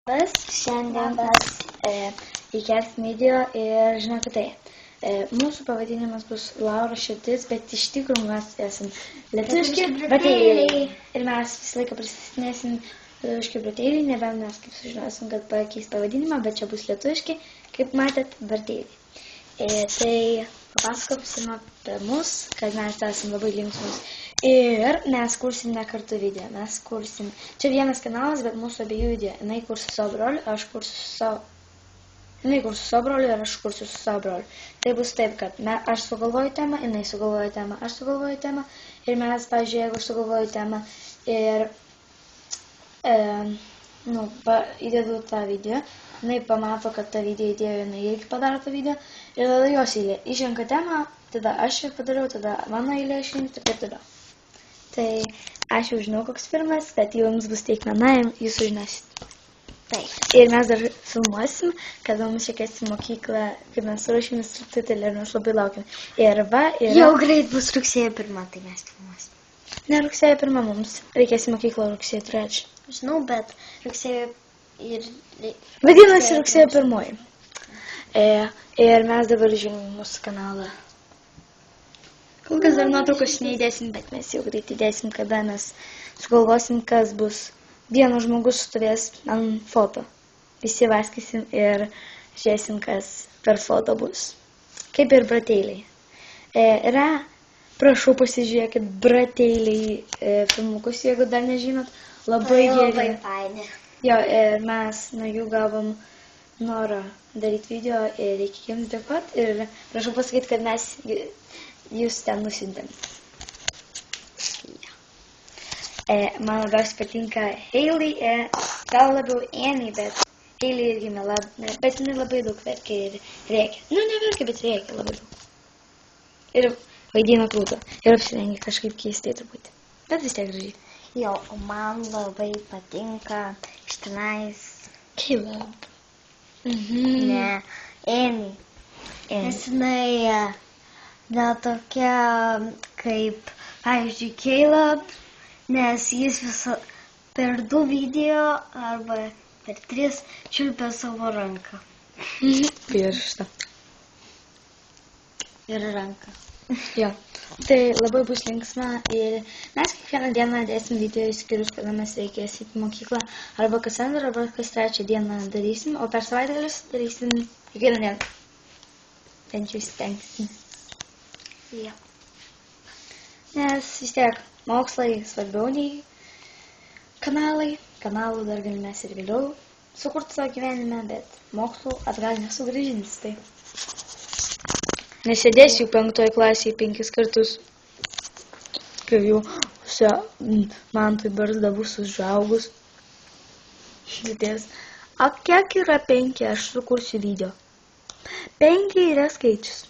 Šiandien mes įkelsim video ir žinokit tai, mūsų pavadinimas bus Laura širdis, bet iš tikrųjų mes esam lietuviški bratėliai. Ir mes visą laiką prisistatinėsim lietuviški bratėliai, nebent mes kaip sužinosim, kad pakeis pavadinimą, bet čia bus lietuviški, kaip matėt, bratėliai. Tai papasakosim apie mus, kad mes esam labai linksmus. Ir mes kursim ne kartu video, mes kursim, čia vienas kanalas, bet mūsų abiejų video, jinai kurs su savo broliu, aš kursiu su savo, jinai kurs su savo broliu ir aš kursiu su savo broliu. Tai bus taip, kad aš sugalvoju temą, jinai sugalvoju temą, aš sugalvoju temą ir mes, pavyzdžiui, jeigu aš sugalvoju temą ir įdedu tą video, jinai pamato, kad tą video įdėjo, jinai irgi padaro tą video ir tada jos eilė. Išrenka temą, tada aš ir padariau, tada mano eilė išrinkti ir taip toliau. Tai aš jau žinau, koks pirmas, bet jums bus teikmena, jūs sužinosit. Taip. Ir mes dar filmuosim, kada mums reikės į mokyklą, kaip mes surašym instruktutelį ir mes labai laukiam. Ir va, yra... Jau greit bus rugsėjo 1, tai mes filmuosim. Ne, rugsėjo 1 mums. Reikės į mokyklą rugsėjo 3. Žinau, bet rugsėjo ir... Vadinasi rugsėjo 1. Ir mes dabar žiūrim mūsų kanalą. Kol kas dar nuotraukos neįdėsim, bet mes jau greit įdėsim, kada mes sugalvosim, kas bus. Vienas žmogus stovės ant foto. Visi vaskysim ir žiūrėsim, kas per foto bus. Kaip ir bratėliai. Yra, prašau pasižiūrėkit, bratėliai filmukus, jeigu dar nežinot, labai geri. Labai faini. Jo, ir mes nuo jų gavom norą daryti video ir reikia jums dėkot. Ir prašau pasakyti, kad mes jūs ten nusintėm. Man labiausiai patinka Hailey, gal labiau Annie, bet Hailey irgi bet jinai labai daug verkia ir rėkia. Nu, neverkia, bet rėkia labai daug. Ir vaidina krūtą. Ir apsirengia kažkaip keistai truputį. Bet vis tiek gražiai. Jo, o man labai patinka iš tenais... Caleb. Ne, Annie. Nes jinai... Gal tokia kaip, pavyzdžiui, Caleb, nes jis visą per 2 video arba per 3 čiulpia savo ranką. Pirštą. Ir ranką. Jo, tai labai bus linksma ir mes kiekvieną dieną dėsim video išskyrus, kada mes reikės į mokyklą, arba kas antrą, arba kas trečią dieną darysim, o per savaitgalius darysim kiekvieną dieną. Bent jau stengsim. Ja. Nes vis tiek mokslai svarbiau nei kanalai. Kanalų dar galime mes ir vėliau sukurti savo gyvenime, bet mokslų atgal nesugrįžins. Tai. Nesėdėsiu 5 klasėje 5 kartus, kai jau man tai barzda bus užaugus. Dėties. O kiek yra 5, aš sukursiu video. 5 yra skaičius.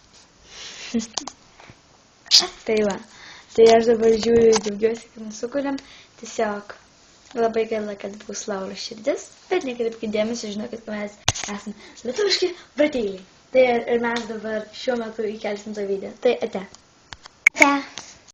Tai va, tai aš dabar žiūriu ir džiaugiuosi, kad mes sukuriam. Tiesiog labai gaila, kad bus Laura širdis, bet nekreipkite dėmesio, žinokit, kad mes esame lietuviški bratėliai. Tai ir mes dabar šiuo metu įkelsim tą video. Tai ate. Ate.